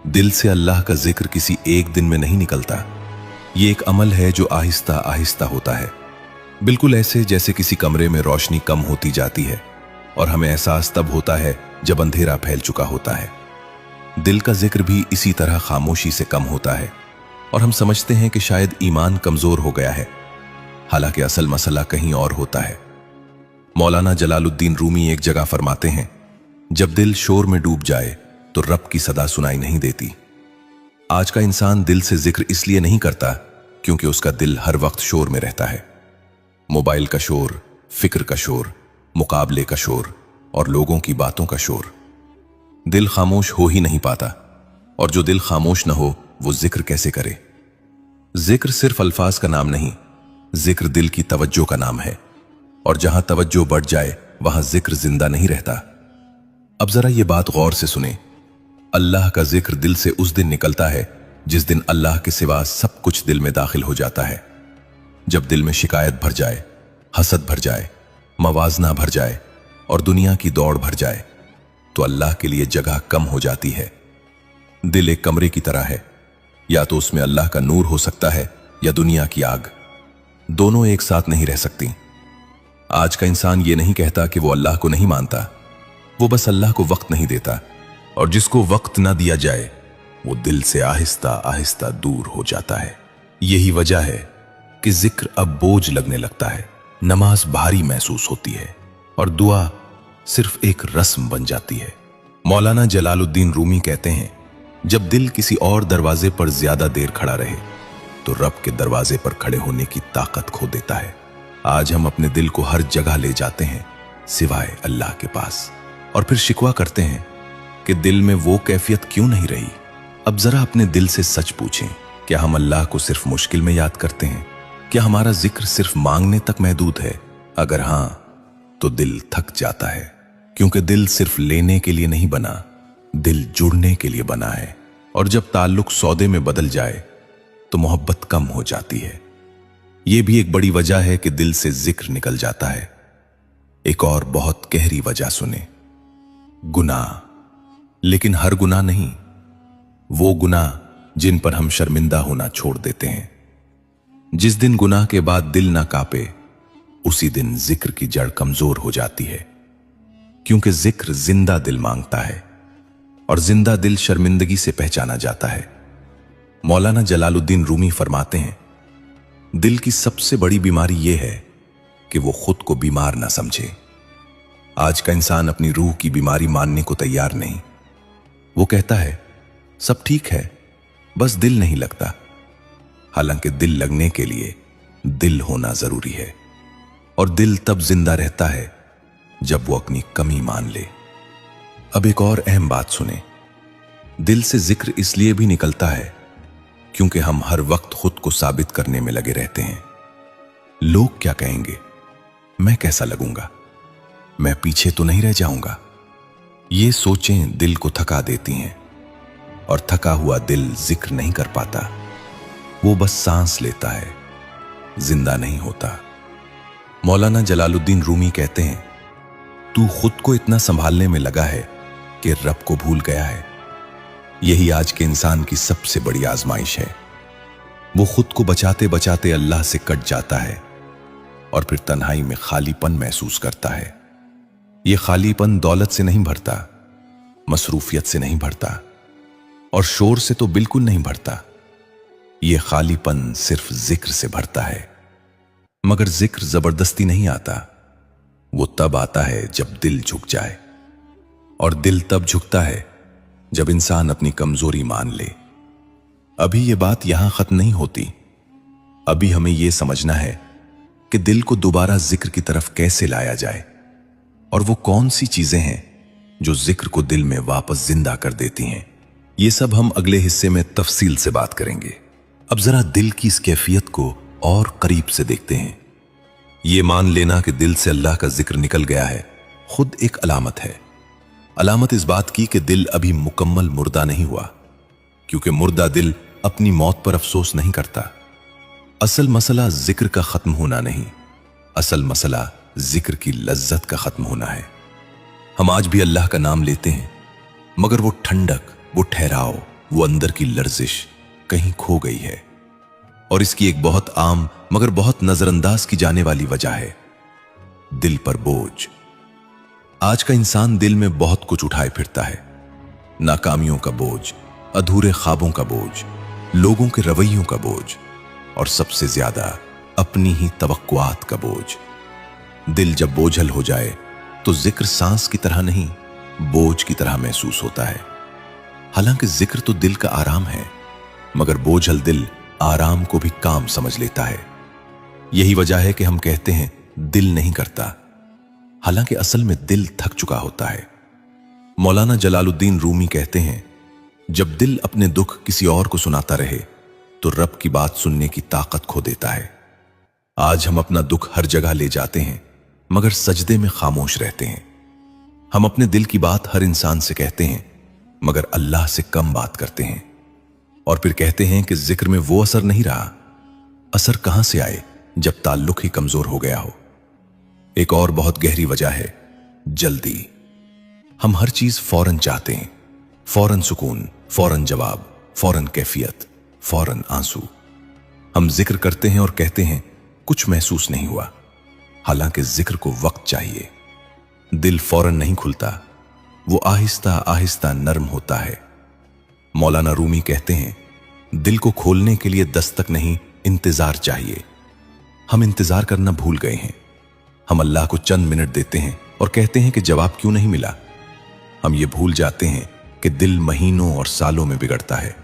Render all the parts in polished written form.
दिल से अल्लाह का जिक्र किसी एक दिन में नहीं निकलता। ये एक अमल है जो आहिस्ता आहिस्ता होता है, बिल्कुल ऐसे जैसे किसी कमरे में रोशनी कम होती जाती है और हमें एहसास तब होता है जब अंधेरा फैल चुका होता है। दिल का जिक्र भी इसी तरह खामोशी से कम होता है और हम समझते हैं कि शायद ईमान कमजोर हो गया है, हालांकि असल मसला कहीं और होता है। मौलाना जलालुद्दीन रूमी एक जगह फरमाते हैं, जब दिल शोर में डूब जाए तो रब की सदा सुनाई नहीं देती। आज का इंसान दिल से जिक्र इसलिए नहीं करता क्योंकि उसका दिल हर वक्त शोर में रहता है। मोबाइल का शोर, फिक्र का शोर, मुकाबले का शोर और लोगों की बातों का शोर। दिल खामोश हो ही नहीं पाता, और जो दिल खामोश न हो वो जिक्र कैसे करे। जिक्र सिर्फ अल्फाज का नाम नहीं, जिक्र दिल की तवज्जो का नाम है, और जहां तवज्जो बढ़ जाए वहां जिक्र जिंदा नहीं रहता। अब जरा ये बात गौर से सुने। अल्लाह का जिक्र दिल से उस दिन निकलता है जिस दिन अल्लाह के सिवा सब कुछ दिल में दाखिल हो जाता है। जब दिल में शिकायत भर जाए, हसद भर जाए, मवाजना भर जाए और दुनिया की दौड़ भर जाए, तो अल्लाह के लिए जगह कम हो जाती है। दिल एक कमरे की तरह है, या तो उसमें अल्लाह का नूर हो सकता है या दुनिया की आग। दोनों एक साथ नहीं रह सकती। आज का इंसान ये नहीं कहता कि वो अल्लाह को नहीं मानता, वो बस अल्लाह को वक्त नहीं देता, और जिसको वक्त ना दिया जाए वो दिल से आहिस्ता आहिस्ता दूर हो जाता है। यही वजह है कि जिक्र अब बोझ लगने लगता है, नमाज भारी महसूस होती है और दुआ सिर्फ एक रस्म बन जाती है। मौलाना जलालुद्दीन रूमी कहते हैं, जब दिल किसी और दरवाजे पर ज्यादा देर खड़ा रहे तो रब के दरवाजे पर खड़े होने की ताकत खो देता है। आज हम अपने दिल को हर जगह ले जाते हैं सिवाय अल्लाह के पास, और फिर शिकवा करते हैं कि दिल में वो कैफियत क्यों नहीं रही। अब जरा अपने दिल से सच पूछें, क्या हम अल्लाह को सिर्फ मुश्किल में याद करते हैं? क्या हमारा जिक्र सिर्फ मांगने तक महदूद है? अगर हां, तो दिल थक जाता है, क्योंकि दिल सिर्फ लेने के लिए नहीं बना, दिल जुड़ने के लिए बना है। और जब ताल्लुक सौदे में बदल जाए तो मोहब्बत कम हो जाती है। यह भी एक बड़ी वजह है कि दिल से जिक्र निकल जाता है। एक और बहुत गहरी वजह सुने, गुनाह। लेकिन हर गुनाह नहीं, वो गुनाह जिन पर हम शर्मिंदा होना छोड़ देते हैं। जिस दिन गुनाह के बाद दिल ना कांपे, उसी दिन जिक्र की जड़ कमजोर हो जाती है, क्योंकि जिक्र जिंदा दिल मांगता है और जिंदा दिल शर्मिंदगी से पहचाना जाता है। मौलाना जलालुद्दीन रूमी फरमाते हैं, दिल की सबसे बड़ी बीमारी यह है कि वो खुद को बीमार ना समझे। आज का इंसान अपनी रूह की बीमारी मानने को तैयार नहीं। वो कहता है सब ठीक है, बस दिल नहीं लगता, हालांकि दिल लगने के लिए दिल होना जरूरी है, और दिल तब जिंदा रहता है जब वो अपनी कमी मान ले। अब एक और अहम बात सुने, दिल से जिक्र इसलिए भी निकलता है क्योंकि हम हर वक्त खुद को साबित करने में लगे रहते हैं। लोग क्या कहेंगे, मैं कैसा लगूंगा, मैं पीछे तो नहीं रह जाऊंगा। ये सोचें दिल को थका देती हैं, और थका हुआ दिल जिक्र नहीं कर पाता, वो बस सांस लेता है, जिंदा नहीं होता। मौलाना जलालुद्दीन रूमी कहते हैं, तू खुद को इतना संभालने में लगा है कि रब को भूल गया है। यही आज के इंसान की सबसे बड़ी आजमाइश है। वो खुद को बचाते बचाते अल्लाह से कट जाता है और फिर तन्हाई में खालीपन महसूस करता है। ये खालीपन दौलत से नहीं भरता, मसरूफियत से नहीं भरता, और शोर से तो बिल्कुल नहीं भरता। ये खालीपन सिर्फ जिक्र से भरता है। मगर जिक्र जबरदस्ती नहीं आता, वो तब आता है जब दिल झुक जाए, और दिल तब झुकता है जब इंसान अपनी कमजोरी मान ले। अभी ये बात यहां खत्म नहीं होती। अभी हमें यह समझना है कि दिल को दोबारा जिक्र की तरफ कैसे लाया जाए, और वो कौन सी चीजें हैं जो जिक्र को दिल में वापस जिंदा कर देती हैं। ये सब हम अगले हिस्से में तफसील से बात करेंगे। अब जरा दिल की इस कैफियत को और करीब से देखते हैं। ये मान लेना कि दिल से अल्लाह का जिक्र निकल गया है खुद एक अलामत है। अलामत इस बात की कि दिल अभी मुकम्मल मुर्दा नहीं हुआ, क्योंकि मुर्दा दिल अपनी मौत पर अफसोस नहीं करता। असल मसला जिक्र का खत्म होना नहीं, असल मसला जिक्र की लज्जत का खत्म होना है। हम आज भी अल्लाह का नाम लेते हैं, मगर वो ठंडक, वो ठहराव, वो अंदर की लर्जिश कहीं खो गई है। और इसकी एक बहुत आम मगर बहुत नजरअंदाज की जाने वाली वजह है दिल पर बोझ। आज का इंसान दिल में बहुत कुछ उठाए फिरता है, नाकामियों का बोझ, अधूरे ख्वाबों का बोझ, लोगों के रवैयों का बोझ, और सबसे ज्यादा अपनी ही तवक्कुआत का बोझ। दिल जब बोझल हो जाए तो जिक्र सांस की तरह नहीं, बोझ की तरह महसूस होता है। हालांकि जिक्र तो दिल का आराम है, मगर बोझल दिल आराम को भी काम समझ लेता है। यही वजह है कि हम कहते हैं दिल नहीं करता, हालांकि असल में दिल थक चुका होता है। मौलाना जलालुद्दीन रूमी कहते हैं, जब दिल अपने दुख किसी और को सुनाता रहे तो रब की बात सुनने की ताकत खो देता है। आज हम अपना दुख हर जगह ले जाते हैं, मगर सजदे में खामोश रहते हैं। हम अपने दिल की बात हर इंसान से कहते हैं, मगर अल्लाह से कम बात करते हैं। और फिर कहते हैं कि जिक्र में वो असर नहीं रहा। असर कहां से आए जब ताल्लुक ही कमजोर हो गया हो। एक और बहुत गहरी वजह है जल्दी। हम हर चीज फौरन चाहते हैं, फौरन सुकून, फौरन जवाब, फौरन कैफियत, फौरन आंसू। हम जिक्र करते हैं और कहते हैं कुछ महसूस नहीं हुआ, हालांकि जिक्र को वक्त चाहिए। दिल फौरन नहीं खुलता, वो आहिस्ता आहिस्ता नरम होता है। मौलाना रूमी कहते हैं, दिल को खोलने के लिए दस्तक नहीं, इंतजार चाहिए। हम इंतजार करना भूल गए हैं। हम अल्लाह को चंद मिनट देते हैं और कहते हैं कि जवाब क्यों नहीं मिला। हम ये भूल जाते हैं कि दिल महीनों और सालों में बिगड़ता है,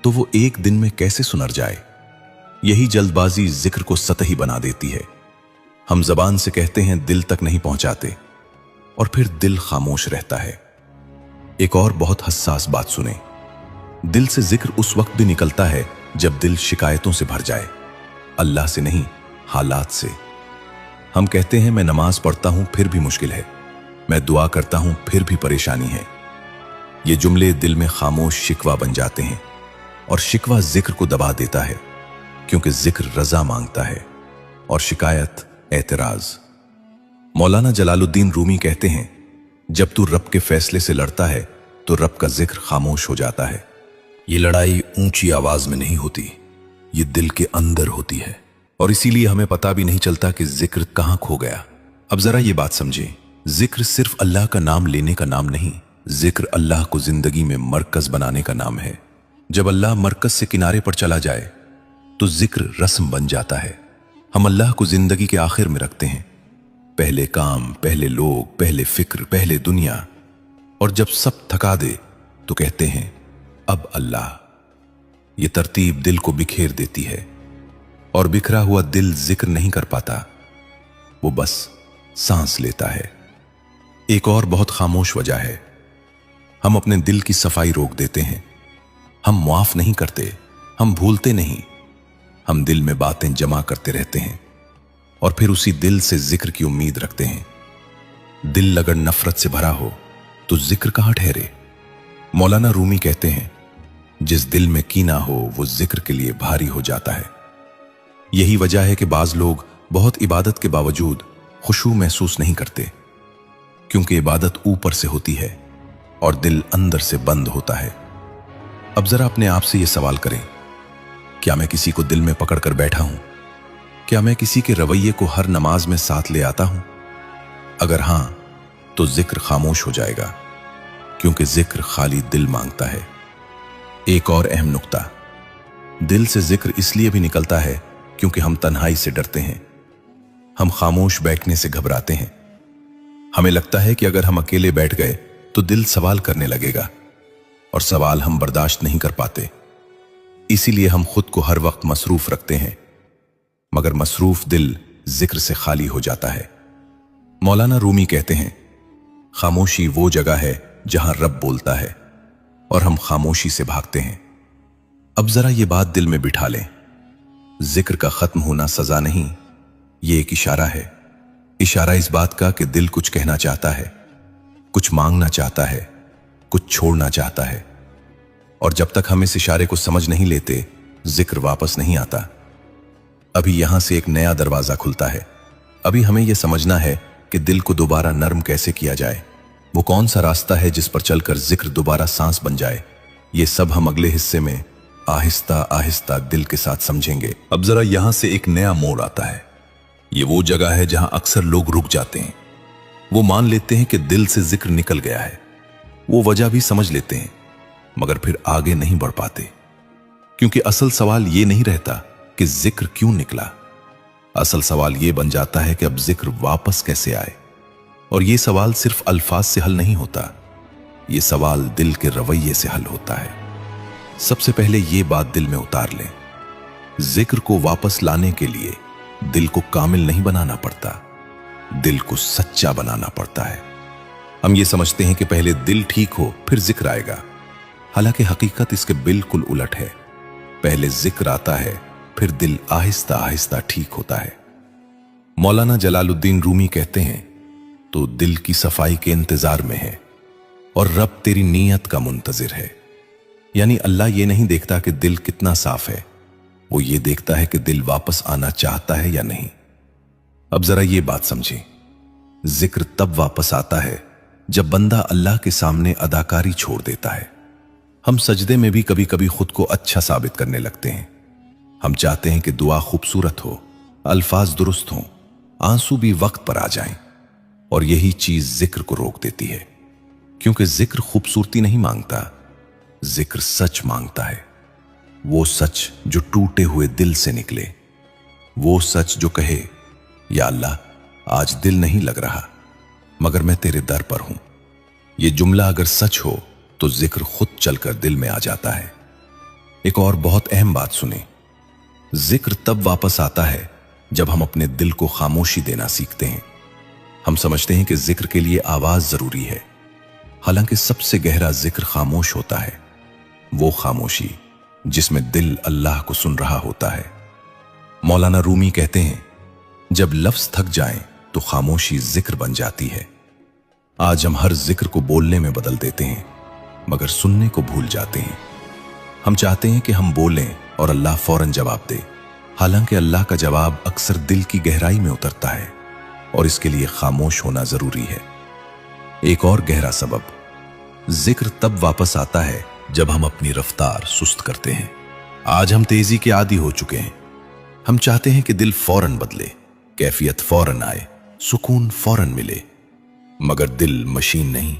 तो वो एक दिन में कैसे सुधर जाए। यही जल्दबाजी जिक्र को सतही बना देती है। हम जबान से कहते हैं, दिल तक नहीं पहुंचाते, और फिर दिल खामोश रहता है। एक और बहुत हसास बात सुने, दिल से जिक्र उस वक्त भी निकलता है जब दिल शिकायतों से भर जाए, अल्लाह से नहीं, हालात से। हम कहते हैं, मैं नमाज पढ़ता हूं फिर भी मुश्किल है, मैं दुआ करता हूं फिर भी परेशानी है। ये जुमले दिल में खामोश शिकवा बन जाते हैं, और शिकवा जिक्र को दबा देता है, क्योंकि जिक्र रजा मांगता है और शिकायत एतराज। मौलाना जलालुद्दीन रूमी कहते हैं, जब तू रब के फैसले से लड़ता है तो रब का जिक्र खामोश हो जाता है। ये लड़ाई ऊंची आवाज में नहीं होती, ये दिल के अंदर होती है, और इसीलिए हमें पता भी नहीं चलता कि जिक्र कहां खो गया। अब जरा ये बात समझें, जिक्र सिर्फ अल्लाह का नाम लेने का नाम नहीं, जिक्र अल्लाह को जिंदगी में मरकज बनाने का नाम है। जब अल्लाह मरकज से किनारे पर चला जाए तो जिक्र रस्म बन जाता है। हम अल्लाह को जिंदगी के आखिर में रखते हैं, पहले काम, पहले लोग, पहले फिक्र, पहले दुनिया, और जब सब थका दे तो कहते हैं अब अल्लाह। ये तरतीब दिल को बिखेर देती है, और बिखरा हुआ दिल जिक्र नहीं कर पाता, वो बस सांस लेता है। एक और बहुत खामोश वजह है, हम अपने दिल की सफाई रोक देते हैं। हम मुआफ नहीं करते, हम भूलते नहीं, हम दिल में बातें जमा करते रहते हैं, और फिर उसी दिल से जिक्र की उम्मीद रखते हैं। दिल अगर नफरत से भरा हो तो जिक्र कहां ठहरे। मौलाना रूमी कहते हैं, जिस दिल में कीना हो वो जिक्र के लिए भारी हो जाता है। यही वजह है कि बाज लोग बहुत इबादत के बावजूद खुशू महसूस नहीं करते, क्योंकि इबादत ऊपर से होती है और दिल अंदर से बंद होता है। अब जरा अपने आप से यह सवाल करें, क्या मैं किसी को दिल में पकड़ कर बैठा हूं? क्या मैं किसी के रवैये को हर नमाज में साथ ले आता हूं? अगर हां, तो जिक्र खामोश हो जाएगा, क्योंकि जिक्र खाली दिल मांगता है। एक और अहम नुक्ता, दिल से जिक्र इसलिए भी निकलता है क्योंकि हम तन्हाई से डरते हैं। हम खामोश बैठने से घबराते हैं। हमें लगता है कि अगर हम अकेले बैठ गए तो दिल सवाल करने लगेगा, और सवाल हम बर्दाश्त नहीं कर पाते। इसीलिए हम खुद को हर वक्त मसरूफ रखते हैं, मगर मसरूफ दिल जिक्र से खाली हो जाता है। मौलाना रूमी कहते हैं, खामोशी वो जगह है जहां रब बोलता है, और हम खामोशी से भागते हैं। अब जरा ये बात दिल में बिठा लें, जिक्र का खत्म होना सजा नहीं, ये एक इशारा है। इशारा इस बात का कि दिल कुछ कहना चाहता है, कुछ मांगना चाहता है, कुछ छोड़ना चाहता है, और जब तक हम इस इशारे को समझ नहीं लेते, जिक्र वापस नहीं आता। अभी यहां से एक नया दरवाजा खुलता है। अभी हमें यह समझना है कि दिल को दोबारा नर्म कैसे किया जाए। वो कौन सा रास्ता है जिस पर चलकर जिक्र दोबारा सांस बन जाए। ये सब हम अगले हिस्से में आहिस्ता आहिस्ता दिल के साथ समझेंगे। अब जरा यहां से एक नया मोड़ आता है। ये वो जगह है जहां अक्सर लोग रुक जाते हैं। वो मान लेते हैं कि दिल से जिक्र निकल गया है, वो वजह भी समझ लेते हैं, मगर फिर आगे नहीं बढ़ पाते। क्योंकि असल सवाल ये नहीं रहता कि जिक्र क्यों निकला, असल सवाल ये बन जाता है कि अब जिक्र वापस कैसे आए। और ये सवाल सिर्फ अल्फाज से हल नहीं होता, ये सवाल दिल के रवैये से हल होता है। सबसे पहले ये बात दिल में उतार लें, जिक्र को वापस लाने के लिए दिल को कामिल नहीं बनाना पड़ता, दिल को सच्चा बनाना पड़ता है। हम ये समझते हैं कि पहले दिल ठीक हो फिर जिक्र आएगा, हालांकि हकीकत इसके बिल्कुल उलट है। पहले जिक्र आता है, फिर दिल आहिस्ता आहिस्ता ठीक होता है। मौलाना जलालुद्दीन रूमी कहते हैं, तो दिल की सफाई के इंतजार में है और रब तेरी नीयत का मुंतजिर है। यानी अल्लाह ये नहीं देखता कि दिल कितना साफ है, वो ये देखता है कि दिल वापस आना चाहता है या नहीं। अब जरा ये बात समझें, जिक्र तब वापस आता है जब बंदा अल्लाह के सामने अदाकारी छोड़ देता है। हम सजदे में भी कभी कभी खुद को अच्छा साबित करने लगते हैं। हम चाहते हैं कि दुआ खूबसूरत हो, अल्फाज दुरुस्त हों, आंसू भी वक्त पर आ जाएं, और यही चीज जिक्र को रोक देती है। क्योंकि जिक्र खूबसूरती नहीं मांगता, जिक्र सच मांगता है। वो सच जो टूटे हुए दिल से निकले, वो सच जो कहे, या अल्लाह आज दिल नहीं लग रहा मगर मैं तेरे दर पर हूं। ये जुमला अगर सच हो तो जिक्र खुद चलकर दिल में आ जाता है। एक और बहुत अहम बात सुने, जिक्र तब वापस आता है जब हम अपने दिल को खामोशी देना सीखते हैं। हम समझते हैं कि जिक्र के लिए आवाज जरूरी है, हालांकि सबसे गहरा जिक्र खामोश होता है, वो खामोशी जिसमें दिल अल्लाह को सुन रहा होता है। मौलाना रूमी कहते हैं, जब लफ्ज थक जाएं तो खामोशी जिक्र बन जाती है। आज हम हर जिक्र को बोलने में बदल देते हैं, मगर सुनने को भूल जाते हैं। हम चाहते हैं कि हम बोलें और अल्लाह फौरन जवाब दे, हालांकि अल्लाह का जवाब अक्सर दिल की गहराई में उतरता है और इसके लिए खामोश होना जरूरी है। एक और गहरा सबब, जिक्र तब वापस आता है जब हम अपनी रफ्तार सुस्त करते हैं। आज हम तेजी के आदी हो चुके हैं। हम चाहते हैं कि दिल फौरन बदले, कैफियत फौरन आए, सुकून फौरन मिले, मगर दिल मशीन नहीं,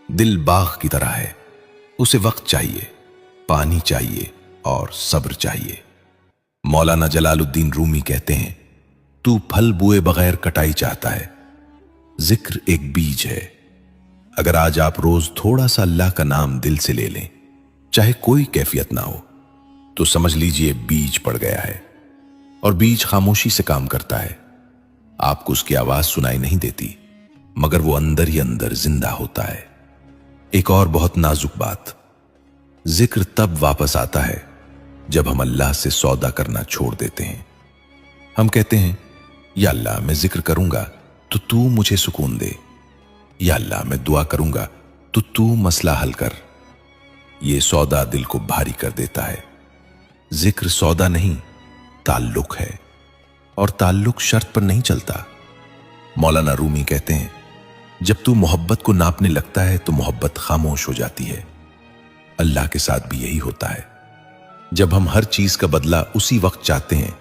दिल बाग की तरह है। उसे वक्त चाहिए, पानी चाहिए और सब्र चाहिए। मौलाना जलालुद्दीन रूमी कहते हैं, तू फल बुए बगैर कटाई चाहता है। जिक्र एक बीज है। अगर आज आप रोज थोड़ा सा अल्लाह का नाम दिल से ले लें, चाहे कोई कैफियत ना हो, तो समझ लीजिए बीज पड़ गया है। और बीज खामोशी से काम करता है। आपको उसकी आवाज सुनाई नहीं देती, मगर वो अंदर ही अंदर जिंदा होता है। एक और बहुत नाजुक बात, जिक्र तब वापस आता है जब हम अल्लाह से सौदा करना छोड़ देते हैं। हम कहते हैं, या अल्लाह मैं जिक्र करूंगा तो तू मुझे सुकून दे, या अल्लाह मैं दुआ करूंगा तो तू मसला हल कर। ये सौदा दिल को भारी कर देता है। जिक्र सौदा नहीं, ताल्लुक है, और ताल्लुक शर्त पर नहीं चलता। मौलाना रूमी कहते हैं, जब तू मोहब्बत को नापने लगता है तो मोहब्बत खामोश हो जाती है। अल्लाह के साथ भी यही होता है। जब हम हर चीज का बदला उसी वक्त चाहते हैं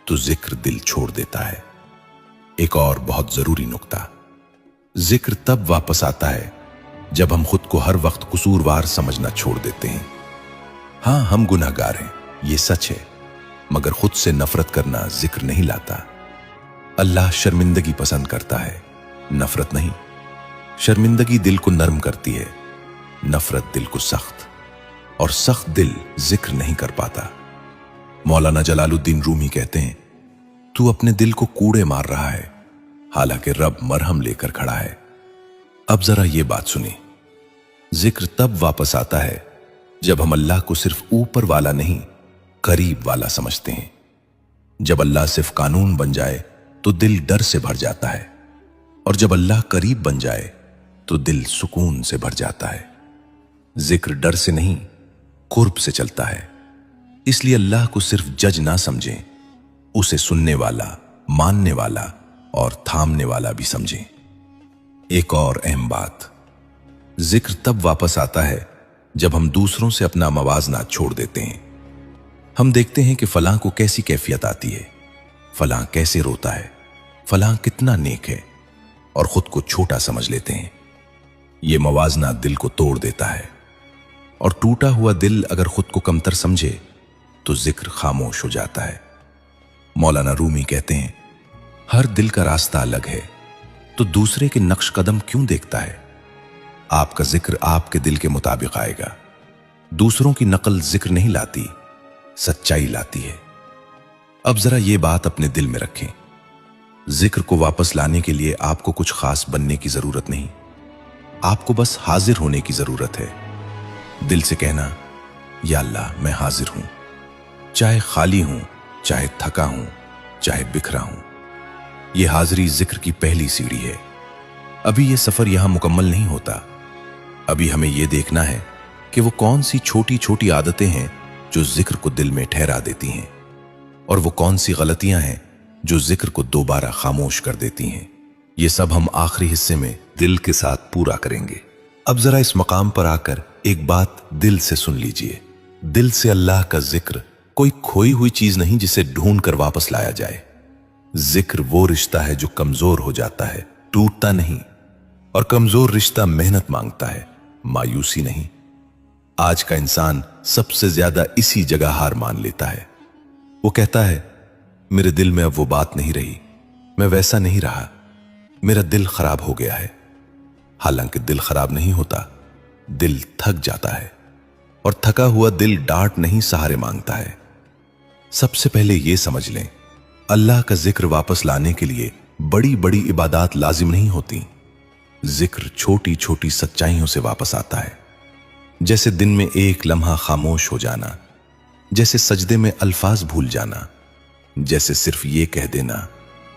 तो जिक्र दिल छोड़ देता है। एक और बहुत जरूरी नुक्ता, जिक्र तब वापस आता है जब हम खुद को हर वक्त कसूरवार समझना छोड़ देते हैं। हां, हम गुनाहगार हैं, ये सच है, मगर खुद से नफरत करना जिक्र नहीं लाता। अल्लाह शर्मिंदगी पसंद करता है, नफरत नहीं। शर्मिंदगी दिल को नरम करती है, नफरत दिल को सख्त, और सख्त दिल जिक्र नहीं कर पाता। मौलाना जलालुद्दीन रूमी कहते हैं, तू अपने दिल को कूड़े मार रहा है, हालांकि रब मरहम लेकर खड़ा है। अब जरा ये बात सुनिए, जिक्र तब वापस आता है जब हम अल्लाह को सिर्फ ऊपर वाला नहीं, करीब वाला समझते हैं। जब अल्लाह सिर्फ कानून बन जाए तो दिल डर से भर जाता है, और जब अल्लाह करीब बन जाए तो दिल सुकून से भर जाता है। जिक्र डर से नहीं, कुर्ब से चलता है। इसलिए अल्लाह को सिर्फ जज ना समझें, उसे सुनने वाला, मानने वाला और थामने वाला भी समझें। एक और अहम बात, जिक्र तब वापस आता है जब हम दूसरों से अपना मवाजना छोड़ देते हैं। हम देखते हैं कि फलां को कैसी कैफियत आती है, फलां कैसे रोता है, फलां कितना नेक है, और खुद को छोटा समझ लेते हैं। यह मवाजना दिल को तोड़ देता है, और टूटा हुआ दिल अगर खुद को कमतर समझे तो जिक्र खामोश हो जाता है। मौलाना रूमी कहते हैं, हर दिल का रास्ता अलग है, तो दूसरे के नक्श कदम क्यों देखता है? आपका जिक्र आपके दिल के मुताबिक आएगा। दूसरों की नकल जिक्र नहीं लाती, सच्चाई लाती है। अब जरा ये बात अपने दिल में रखें, जिक्र को वापस लाने के लिए आपको कुछ खास बनने की जरूरत नहीं, आपको बस हाजिर होने की जरूरत है। दिल से कहना, या अल्लाह मैं हाजिर हूं, चाहे खाली हूं, चाहे थका हूं, चाहे बिखरा हूं। यह हाजिरी जिक्र की पहली सीढ़ी है। अभी यह सफर यहां मुकम्मल नहीं होता। अभी हमें यह देखना है कि वो कौन सी छोटी छोटी आदतें हैं जो जिक्र को दिल में ठहरा देती हैं, और वो कौन सी गलतियां हैं जो जिक्र को दोबारा खामोश कर देती हैं। ये सब हम आखिरी हिस्से में दिल के साथ पूरा करेंगे। अब जरा इस मकाम पर आकर एक बात दिल से सुन लीजिए। दिल से अल्लाह का जिक्र कोई खोई हुई चीज नहीं जिसे ढूंढ कर वापस लाया जाए। जिक्र वो रिश्ता है जो कमजोर हो जाता है, टूटता नहीं। और कमजोर रिश्ता मेहनत मांगता है, मायूसी नहीं। आज का इंसान सबसे ज्यादा इसी जगह हार मान लेता है। वो कहता है, मेरे दिल में अब वो बात नहीं रही, मैं वैसा नहीं रहा, मेरा दिल खराब हो गया है। हालांकि दिल खराब नहीं होता, दिल थक जाता है, और थका हुआ दिल डांट नहीं सहारे मांगता है। सबसे पहले यह समझ लें, अल्लाह का जिक्र वापस लाने के लिए बड़ी बड़ी इबादत लाजिम नहीं होती। जिक्र छोटी छोटी सच्चाइयों से वापस आता है, जैसे दिन में एक लम्हा खामोश हो जाना, जैसे सजदे में अल्फाज भूल जाना, जैसे सिर्फ ये कह देना,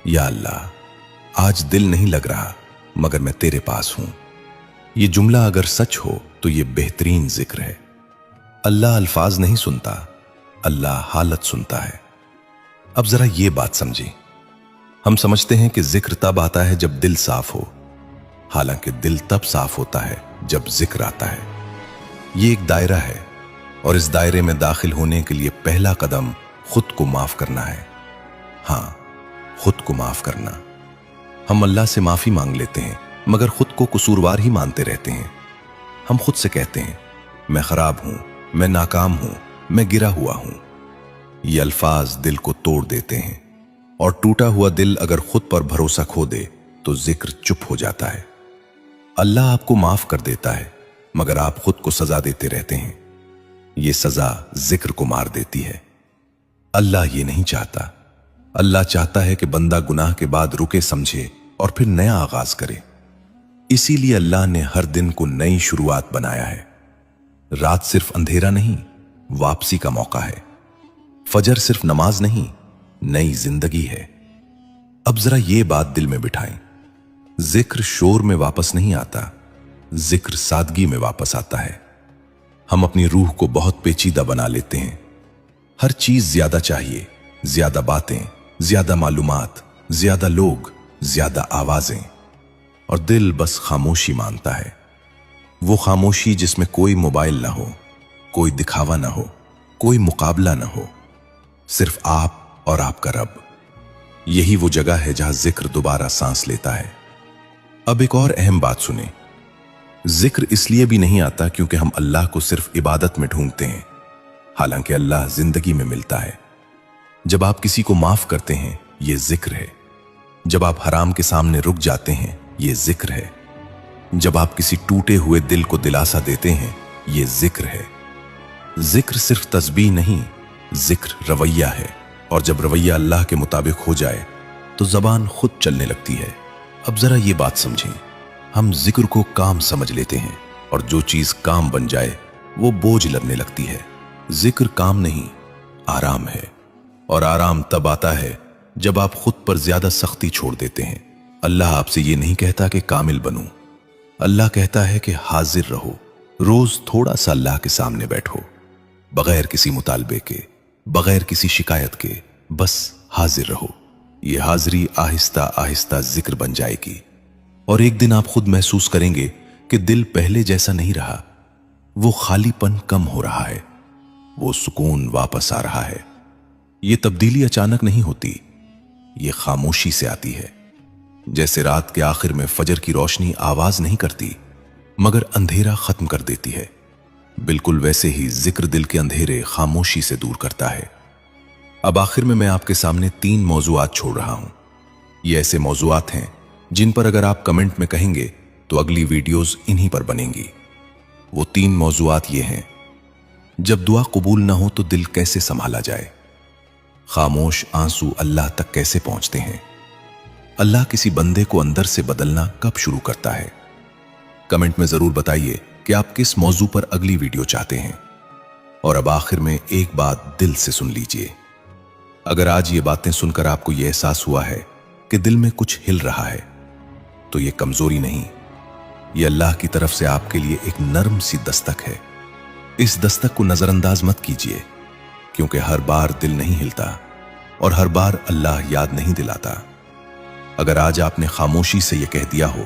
या अल्लाह आज दिल नहीं लग रहा मगर मैं तेरे पास हूं। ये जुमला अगर सच हो तो ये बेहतरीन जिक्र है। अल्लाह अल्फाज नहीं सुनता, अल्लाह हालत सुनता है। अब जरा ये बात समझें, हम समझते हैं कि जिक्र तब आता है जब दिल साफ हो, हालांकि दिल तब साफ होता है जब जिक्र आता है। ये एक दायरा है, और इस दायरे में दाखिल होने के लिए पहला कदम खुद को माफ करना है। हां, खुद को माफ करना। हम अल्लाह से माफी मांग लेते हैं मगर खुद को कसूरवार ही मानते रहते हैं। हम खुद से कहते हैं, मैं खराब हूं, मैं नाकाम हूं, मैं गिरा हुआ हूं। ये अल्फाज दिल को तोड़ देते हैं, और टूटा हुआ दिल अगर खुद पर भरोसा खो दे तो जिक्र चुप हो जाता है। अल्लाह आपको माफ कर देता है मगर आप खुद को सजा देते रहते हैं। ये सजा जिक्र को मार देती है। अल्लाह ये नहीं चाहता। अल्लाह चाहता है कि बंदा गुनाह के बाद रुके समझे और फिर नया आगाज करे। इसीलिए अल्लाह ने हर दिन को नई शुरुआत बनाया है। रात सिर्फ अंधेरा नहीं, वापसी का मौका है। फजर सिर्फ नमाज नहीं, नई जिंदगी है। अब जरा ये बात दिल में बिठाएं, जिक्र शोर में वापस नहीं आता, जिक्र सादगी में वापस आता है। हम अपनी रूह को बहुत पेचीदा बना लेते हैं। हर चीज ज्यादा चाहिए, ज्यादा बातें, ज्यादा मालूमात, ज्यादा लोग, ज्यादा आवाजें, और दिल बस खामोशी मांगता है। वो खामोशी जिसमें कोई मोबाइल ना हो, कोई दिखावा ना हो, कोई मुकाबला ना हो, सिर्फ आप और आपका रब। यही वो जगह है जहां जिक्र दोबारा सांस लेता है। अब एक और अहम बात सुने, जिक्र इसलिए भी नहीं आता क्योंकि हम अल्लाह को सिर्फ इबादत में ढूंढते हैं, हालांकि अल्लाह जिंदगी में मिलता है। जब आप किसी को माफ करते हैं, यह जिक्र है। जब आप हराम के सामने रुक जाते हैं, यह जिक्र है। जब आप किसी टूटे हुए दिल को दिलासा देते हैं, यह जिक्र है। जिक्र सिर्फ तस्बीह नहीं, जिक्र रवैया है, और जब रवैया अल्लाह के मुताबिक हो जाए तो जबान खुद चलने लगती है। अब जरा ये बात समझें, हम जिक्र को काम समझ लेते हैं, और जो चीज काम बन जाए वो बोझ लगने लगती है। जिक्र काम नहीं, आराम है, और आराम तब आता है जब आप खुद पर ज्यादा सख्ती छोड़ देते हैं। अल्लाह आपसे ये नहीं कहता कि कामिल बनूं, अल्लाह कहता है कि हाजिर रहो। रोज थोड़ा सा अल्लाह के सामने बैठो, बगैर किसी मुतालबे के, बगैर किसी शिकायत के, बस हाजिर रहो। ये हाजिरी आहिस्ता आहिस्ता जिक्र बन जाएगी, और एक दिन आप खुद महसूस करेंगे कि दिल पहले जैसा नहीं रहा। वो खालीपन कम हो रहा है, वो सुकून वापस आ रहा है। ये तब्दीली अचानक नहीं होती, ये खामोशी से आती है। जैसे रात के आखिर में फजर की रोशनी आवाज नहीं करती मगर अंधेरा खत्म कर देती है, बिल्कुल वैसे ही जिक्र दिल के अंधेरे खामोशी से दूर करता है। अब आखिर में मैं आपके सामने 3 मौजुआत छोड़ रहा हूं। ये ऐसे मौजुआत हैं जिन पर अगर आप कमेंट में कहेंगे तो अगली वीडियोस इन्हीं पर बनेंगी। वो 3 मौजुआत ये हैं: जब दुआ कबूल ना हो तो दिल कैसे संभाला जाए, खामोश आंसू अल्लाह तक कैसे पहुंचते हैं, अल्लाह किसी बंदे को अंदर से बदलना कब शुरू करता है। कमेंट में जरूर बताइए कि आप किस मौजू पर अगली वीडियो चाहते हैं। और अब आखिर में एक बात दिल से सुन लीजिए। अगर आज ये बातें सुनकर आपको यह एहसास हुआ है कि दिल में कुछ हिल रहा है, तो ये कमजोरी नहीं, ये अल्लाह की तरफ से आपके लिए एक नरम सी दस्तक है। इस दस्तक को नजरअंदाज मत कीजिए, क्योंकि हर बार दिल नहीं हिलता और हर बार अल्लाह याद नहीं दिलाता। अगर आज आपने खामोशी से यह कह दिया हो